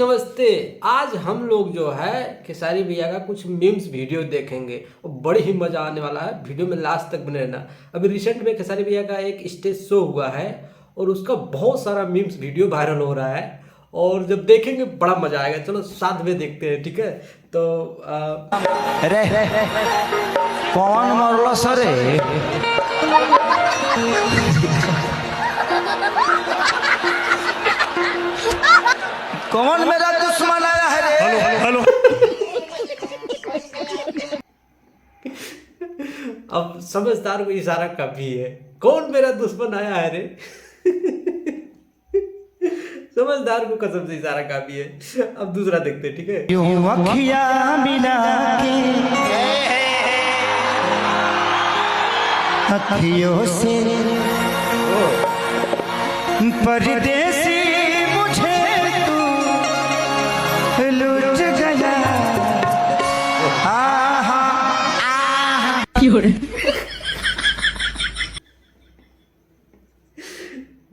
नमस्ते। आज हम लोग जो है खेसारी भैया का कुछ मीम्स वीडियो देखेंगे और बड़ी ही मजा आने वाला है। वीडियो में लास्ट तक बने रहना। अभी रिसेंट में खेसारी भैया का एक स्टेज शो हुआ है और उसका बहुत सारा मीम्स वीडियो वायरल हो रहा है और जब देखेंगे बड़ा मजा आएगा। चलो साथ में देखते हैं, ठीक है? तो कौन मरलो सरे? कौन मेरा दुश्मन आया है रे? हेलो। अब समझदार को इशारा काफी है। कौन मेरा दुश्मन आया है रे? समझदार को कसम से इशारा काफी है। अब दूसरा देखते हैं, ठीक है? यूं अखियां मिला के अखियों से परदेसी मुझे तू लुट गया।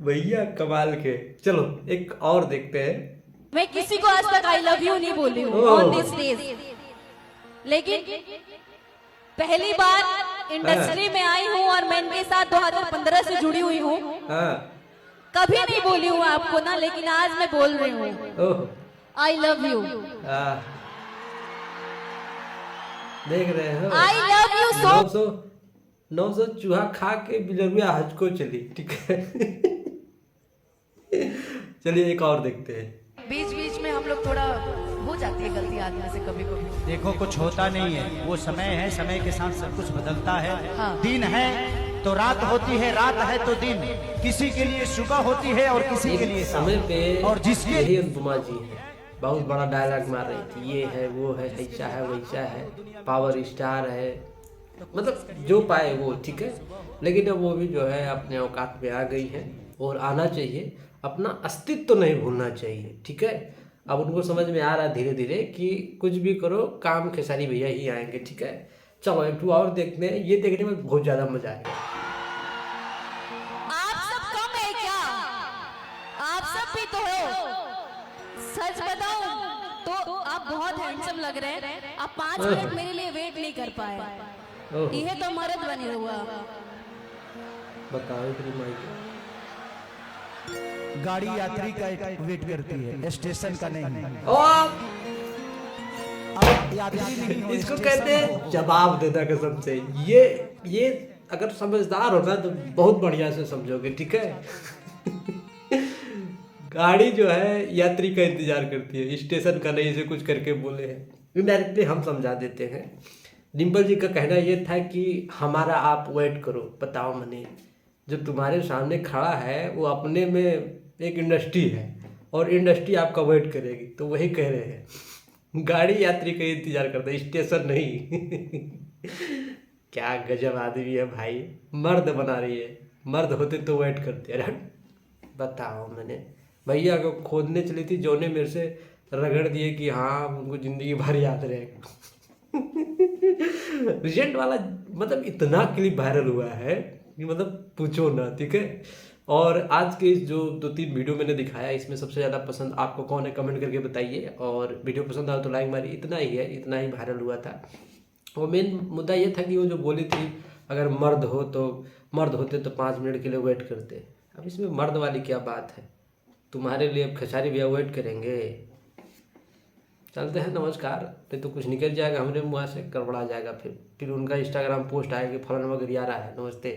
भैया कमाल के। चलो एक और देखते हैं। मैं किसी को आज तक आई लव यू नहीं बोली हूँ ऑन दिस डेज, लेकिन पहली बार इंडस्ट्री में आई हूँ और मैं इनके साथ 2015 से जुड़ी हुई हूँ। कभी नहीं बोली हूँ आपको ना, लेकिन आज मैं बोल रही हूँ आई लव यू। देख रहे हो, आई लव यू सो। 900 चूहा खा के बिलरुआ हज को चली, ठीक है? चलिए एक और देखते हैं। बीच बीच में हम लोग थोड़ा हो जाती है गलती आदमी से कभी कभी। देखो कुछ होता नहीं है, वो समय है, समय के साथ सब कुछ बदलता है। हाँ। दिन है तो रात होती है, रात है तो दिन। किसी के लिए सुबह होती है और किसी के लिए समय पे और जिसके यही अनुपमा जी है, बहुत बड़ा डायलॉग मार रही थी। ये है, वो है, ऐसा है, वैसा है, पावर स्टार है, मतलब जो पाए वो, ठीक है? लेकिन अब वो भी जो है अपने औकात में आ गई है और आना चाहिए। अपना अस्तित्व तो नहीं भूलना चाहिए, ठीक है? अब उनको समझ में आ रहा है धीरे धीरे कि कुछ भी करो काम खेसारी भैया ही आएंगे, ठीक है? चलो एक टू और देखते हैं। ये देखने में बहुत ज्यादा मजा आएगा। आप सब कम है क्या? आप सब भी तो हो। सच बताऊं तो आप बहुत हैंडसम लग रहे हैं। आप 5 मिनट मेरे लिए वेट नहीं कर पाए। यह तो मर्द बने हुआ। बताओ फिर माइक। गाड़ी यात्री का एक वेट करती है, स्टेशन का नहीं। अब यात्री नहीं हो, इसको स्टेशन कहते हो। हैं जवाब देना कसम से। ये अगर समझदार होना तो बहुत बढ़िया से समझोगे, ठीक है? गाड़ी जो है यात्री का इंतजार करती है, स्टेशन का नहीं। इसे कुछ करके बोले हैं, इनडायरेक्टली हम समझा देते हैं। डिम्पल जी का कहना ये था कि हमारा आप वेट करो। बताओ मने, जो तुम्हारे सामने खड़ा है वो अपने में एक इंडस्ट्री है और इंडस्ट्री आपका वेट करेगी। तो वही कह रहे हैं, गाड़ी यात्री का इंतजार करता है, स्टेशन नहीं। क्या गजब आदमी है भाई। मर्द बना रही है। मर्द होते तो वेट करते। अरे बताओ, मैंने भैया को खोदने चली थी, जो ने मेरे से रगड़ दिए कि हाँ उनको जिंदगी भर याद रहेगा। रिजेंट वाला मतलब इतना क्लिप वायरल हुआ है कि मतलब पूछो ना, ठीक है? और आज के जो 2-3 वीडियो मैंने दिखाया, इसमें सबसे ज़्यादा पसंद आपको कौन है कमेंट करके बताइए। और वीडियो पसंद आया तो लाइक मारिए। इतना ही है, इतना ही वायरल हुआ था। और मेन मुद्दा ये था कि वो जो बोली थी अगर मर्द होते तो 5 मिनट के लिए वेट करते। अब इसमें मर्द वाली क्या बात है? तुम्हारे लिए अब खेसारी भैया वेट करेंगे? चलते हैं, नमस्कार। नहीं तो कुछ निकल जाएगा हमारे मुँह से, गड़बड़ा जाएगा। फिर उनका इंस्टाग्राम पोस्ट आएगा फलाना वगैरह आ रहा है। नमस्ते।